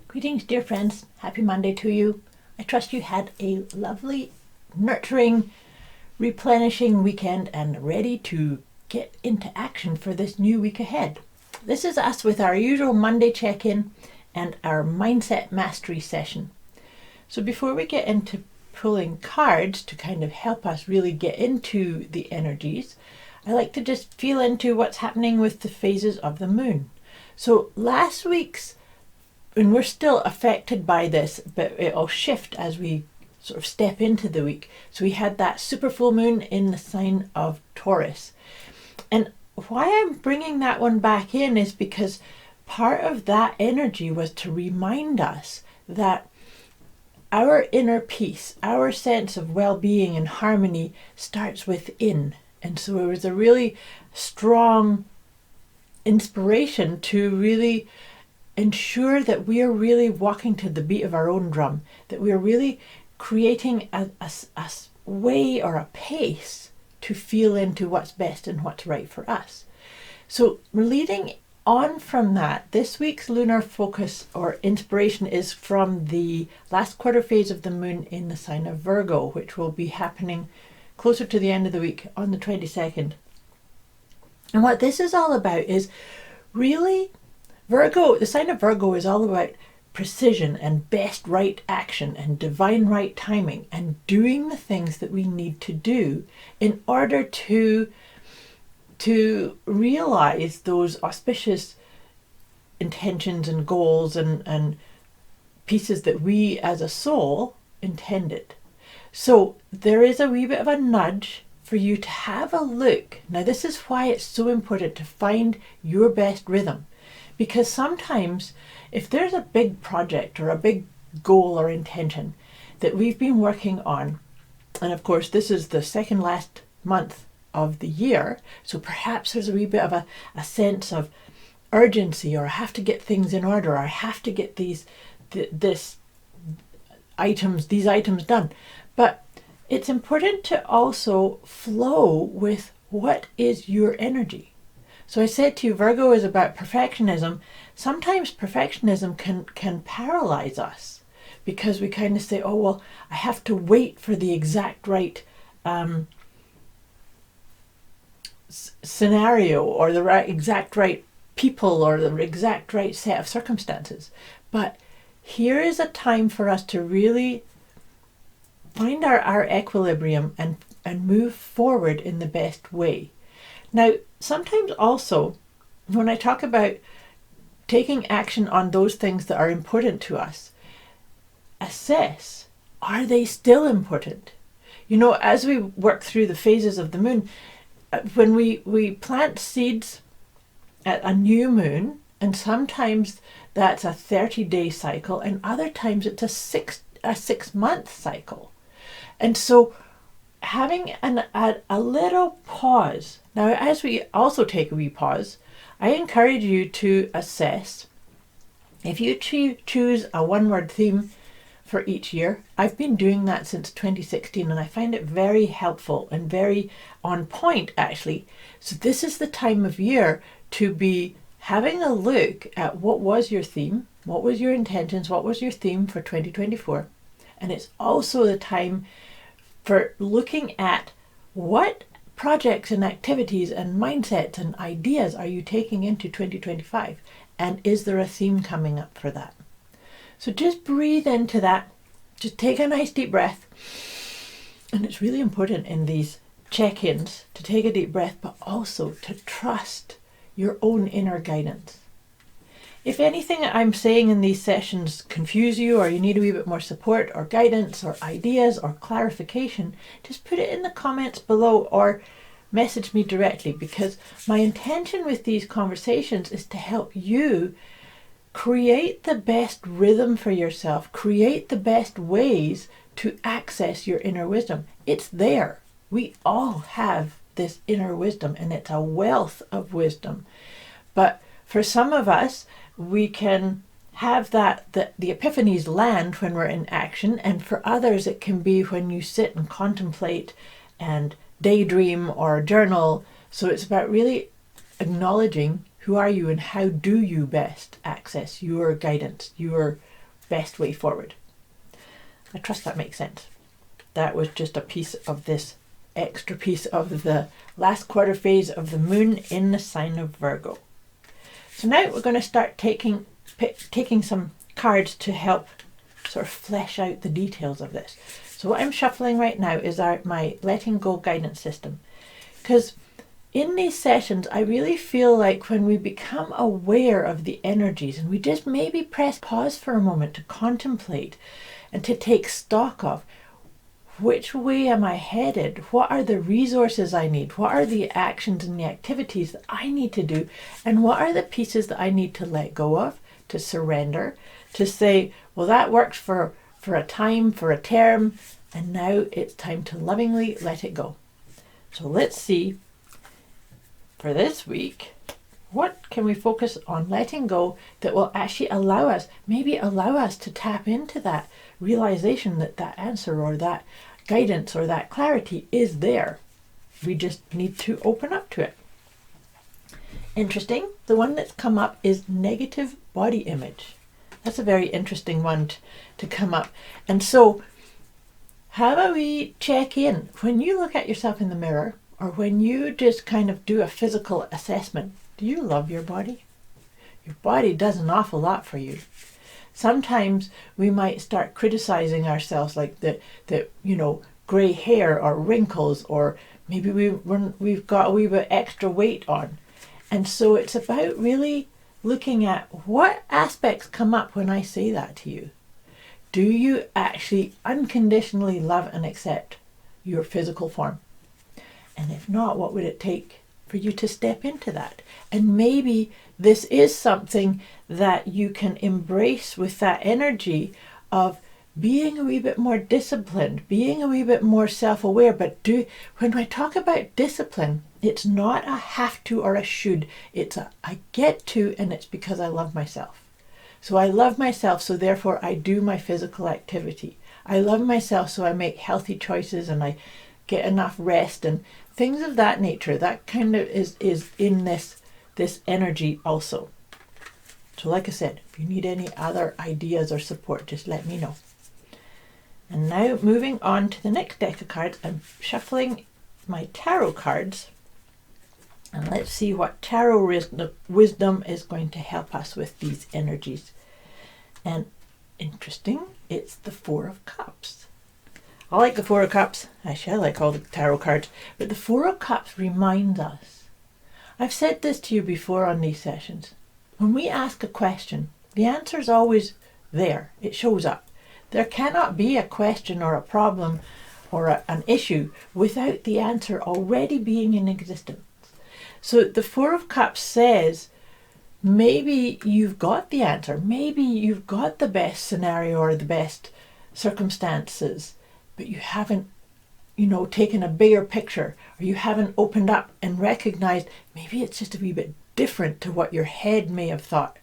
Greetings, dear friends. Happy Monday to you. I trust you had a lovely, nurturing, replenishing weekend and ready to get into action for this new week ahead. This is us with our usual Monday check-in and our mindset mastery session. So before we get into pulling cards to kind of help us really get into the energies, I like to just feel into what's happening with the phases of the moon. So last week's, and we're still affected by this, but it'll shift as we sort of step into the week. So we had that super full moon in the sign of Taurus. And why I'm bringing that one back in is because part of that energy was to remind us that our inner peace, our sense of well-being and harmony starts within. And so it was a really strong inspiration to really ensure that we are really walking to the beat of our own drum, that we are really creating a way or a pace to feel into what's best and what's right for us. So leading on from that, this week's lunar focus or inspiration is from the last quarter phase of the moon in the sign of Virgo, which will be happening closer to the end of the week on the 22nd. And what this is all about is really Virgo, the sign of Virgo is all about precision and best right action and divine right timing and doing the things that we need to do in order to realize those auspicious intentions and goals and pieces that we as a soul intended. So there is a wee bit of a nudge for you to have a look. Now this is why it's so important to find your best rhythm. Because sometimes if there's a big project or a big goal or intention that we've been working on, and of course this is the second last month of the year, so perhaps there's a wee bit of a sense of urgency, or I have to get things in order, or I have to get these items done. But it's important to also flow with what is your energy. So I said to you, Virgo is about perfectionism. Sometimes perfectionism can paralyze us because we kind of say, oh, well, I have to wait for the exact right scenario or the exact right people or the exact right set of circumstances. But here is a time for us to really find our equilibrium and move forward in the best way. Now, sometimes also, when I talk about taking action on those things that are important to us, assess, are they still important? You know, as we work through the phases of the moon, when we plant seeds at a new moon, and sometimes that's a 30-day cycle, and other times it's a 6-month cycle. And so having a little pause. Now, as we also take a wee pause, I encourage you to assess. If you choose a one-word theme for each year, I've been doing that since 2016 and I find it very helpful and very on point actually. So this is the time of year to be having a look at what was your theme, what was your intentions, what was your theme for 2024. And it's also the time for looking at what projects and activities and mindsets and ideas are you taking into 2025, and is there a theme coming up for that? So just breathe into that, just take a nice deep breath. And it's really important in these check-ins to take a deep breath, but also to trust your own inner guidance. If anything I'm saying in these sessions confuse you, or you need a wee bit more support or guidance or ideas or clarification, just put it in the comments below or message me directly, because my intention with these conversations is to help you create the best rhythm for yourself, create the best ways to access your inner wisdom. It's there. We all have this inner wisdom, and it's a wealth of wisdom. But for some of us, we can have the epiphanies land when we're in action, and for others it can be when you sit and contemplate and daydream or journal. So it's about really acknowledging who are you and how do you best access your guidance, your best way forward. I trust that makes sense. That was just a piece of this extra piece of the last quarter phase of the moon in the sign of Virgo. So now we're going to start taking some cards to help sort of flesh out the details of this. So what I'm shuffling right now is my letting go guidance system. Because in these sessions, I really feel like when we become aware of the energies and we just maybe press pause for a moment to contemplate and to take stock of which way am I headed? What are the resources I need? What are the actions and the activities that I need to do? And what are the pieces that I need to let go of, to surrender, to say, well, that works for a time, for a term, and now it's time to lovingly let it go. So let's see, for this week, what can we focus on letting go that will actually allow us to tap into that realization that that answer or that guidance or that clarity is there. We just need to open up to it. Interesting. The one that's come up is negative body image. That's a very interesting one to come up. And so how about we check in? When you look at yourself in the mirror or when you just kind of do a physical assessment, do you love your body? Your body does an awful lot for you. Sometimes we might start criticizing ourselves, like that gray hair or wrinkles, or maybe we've got a wee bit extra weight on. And so it's about really looking at what aspects come up when I say that to you. Do you actually unconditionally love and accept your physical form? And if not, what would it take for you to step into that? And maybe this is something that you can embrace with that energy of being a wee bit more disciplined, being a wee bit more self-aware. But when I talk about discipline, it's not a have to or a should. It's a I get to, and it's because I love myself. So I love myself, so therefore I do my physical activity. I love myself, so I make healthy choices and I get enough rest and things of that nature. That kind of is in this energy also. So like I said, if you need any other ideas or support, just let me know. And now moving on to the next deck of cards, I'm shuffling my tarot cards. And let's see what tarot wisdom is going to help us with these energies. And interesting, it's the Four of Cups. I like the Four of Cups. Actually, I like all the tarot cards. But the Four of Cups reminds us. I've said this to you before on these sessions. When we ask a question, the answer is always there. It shows up. There cannot be a question or a problem or an issue without the answer already being in existence. So the Four of Cups says, maybe you've got the answer. Maybe you've got the best scenario or the best circumstances, but you haven't, taken a bigger picture, or you haven't opened up and recognized maybe it's just a wee bit different to what your head may have thought.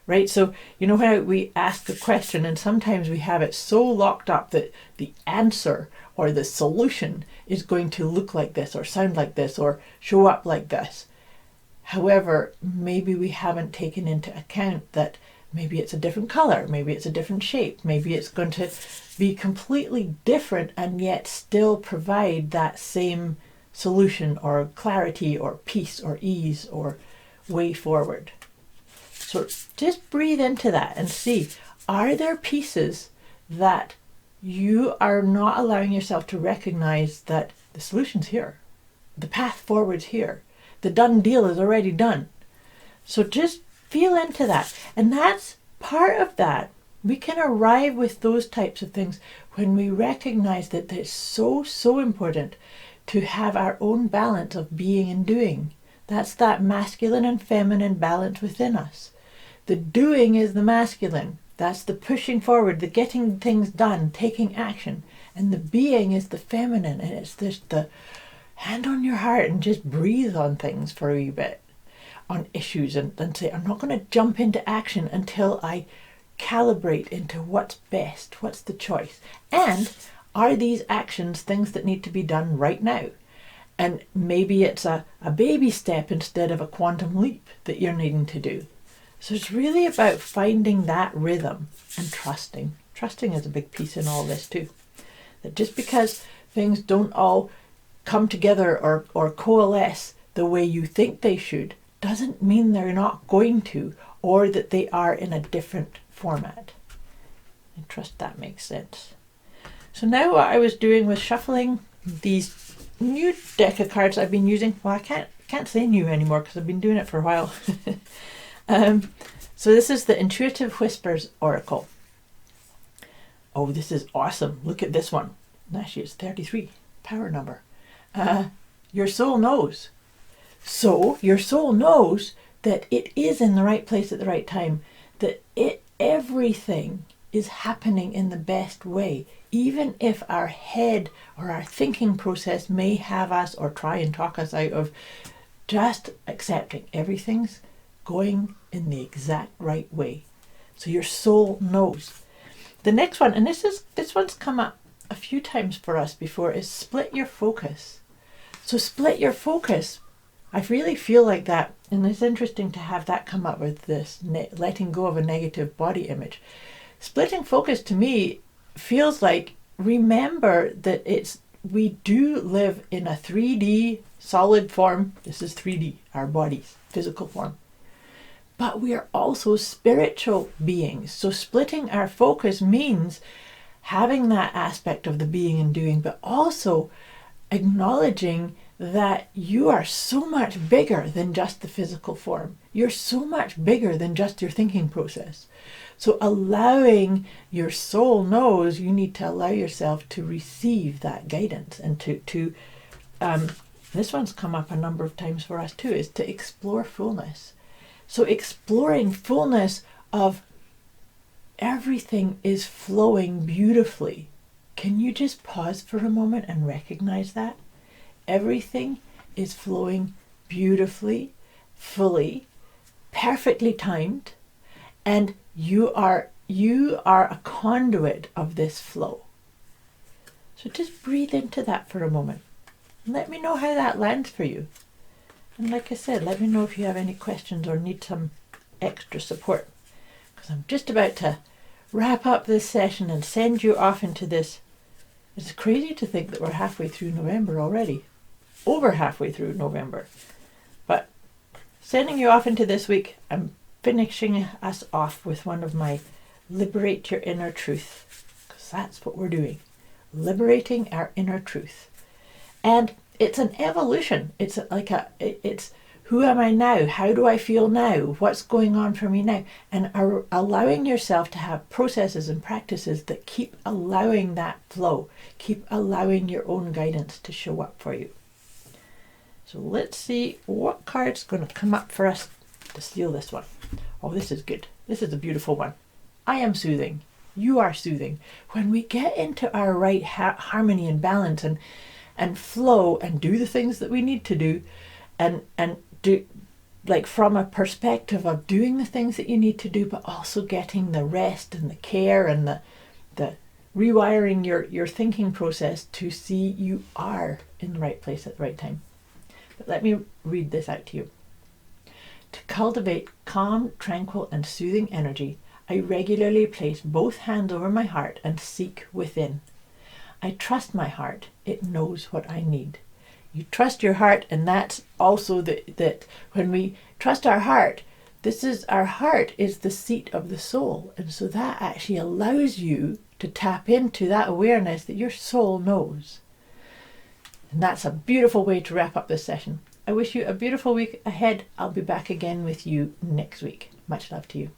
Right? So, how we ask a question and sometimes we have it so locked up that the answer or the solution is going to look like this or sound like this or show up like this. However, maybe we haven't taken into account that maybe it's a different color, maybe it's a different shape, maybe it's going to be completely different and yet still provide that same solution or clarity or peace or ease or way forward. So just breathe into that and see, are there pieces that you are not allowing yourself to recognize that the solution's here, the path forward's here, the done deal is already done. So just feel into that. And that's part of that. We can arrive with those types of things when we recognize that it's so, so important to have our own balance of being and doing. That's that masculine and feminine balance within us. The doing is the masculine. That's the pushing forward, the getting things done, taking action. And the being is the feminine. And it's just the hand on your heart and just breathe on things for a wee bit, on issues, and say, I'm not going to jump into action until I calibrate into what's best, what's the choice. And are these actions things that need to be done right now? And maybe it's a baby step instead of a quantum leap that you're needing to do. So it's really about finding that rhythm. and trusting. Trusting is a big piece in all this too. That just because things don't all come together or coalesce the way you think they should, doesn't mean they're not going to, or that they are in a different format. I trust that makes sense. So now what I was doing was shuffling these new deck of cards I've been using. Well, I can't say new anymore because I've been doing it for a while. So this is the Intuitive Whispers Oracle. Oh, this is awesome. Look at this one. Actually, it's 33, power number. Your soul knows. So your soul knows that it is in the right place at the right time, that everything is happening in the best way, even if our head or our thinking process may have us or try and talk us out of just accepting everything's going in the exact right way. So your soul knows. The next one, and this one's come up a few times for us before, is split your focus. So split your focus. I really feel like that, and it's interesting to have that come up with this letting go of a negative body image. Splitting focus to me feels like, remember that we do live in a 3D solid form. This is 3D, our bodies, physical form. But we are also spiritual beings. So splitting our focus means having that aspect of the being and doing, but also acknowledging that you are so much bigger than just the physical form. You're so much bigger than just your thinking process. So allowing your soul knows, you need to allow yourself to receive that guidance, and to this one's come up a number of times for us too, is to explore fullness. So exploring fullness of everything is flowing beautifully. Can you just pause for a moment and recognize that? Everything is flowing beautifully, fully, perfectly timed, and you are a conduit of this flow. So just breathe into that for a moment. Let me know how that lands for you. And like I said, let me know if you have any questions or need some extra support, because I'm just about to wrap up this session and send you off into this. It's crazy to think that we're halfway through November already. Over halfway through November. But sending you off into this week, I'm finishing us off with one of my Liberate Your Inner Truth, because that's what we're doing. Liberating our inner truth. And it's an evolution. It's who am I now? How do I feel now? What's going on for me now? And allowing yourself to have processes and practices that keep allowing that flow, keep allowing your own guidance to show up for you. So let's see what card's going to come up for us to steal this one. Oh, this is good. This is a beautiful one. I am soothing. You are soothing. When we get into our right harmony and balance and flow and do the things that we need to do, and do, like, from a perspective of doing the things that you need to do, but also getting the rest and the care and the rewiring your thinking process to see you are in the right place at the right time. But let me read this out to you. To cultivate calm, tranquil, and soothing energy, I regularly place both hands over my heart and seek within. I trust my heart. It knows what I need. You trust your heart, and that's also that when we trust our heart, our heart is the seat of the soul. And so that actually allows you to tap into that awareness that your soul knows. And that's a beautiful way to wrap up this session. I wish you a beautiful week ahead. I'll be back again with you next week. Much love to you.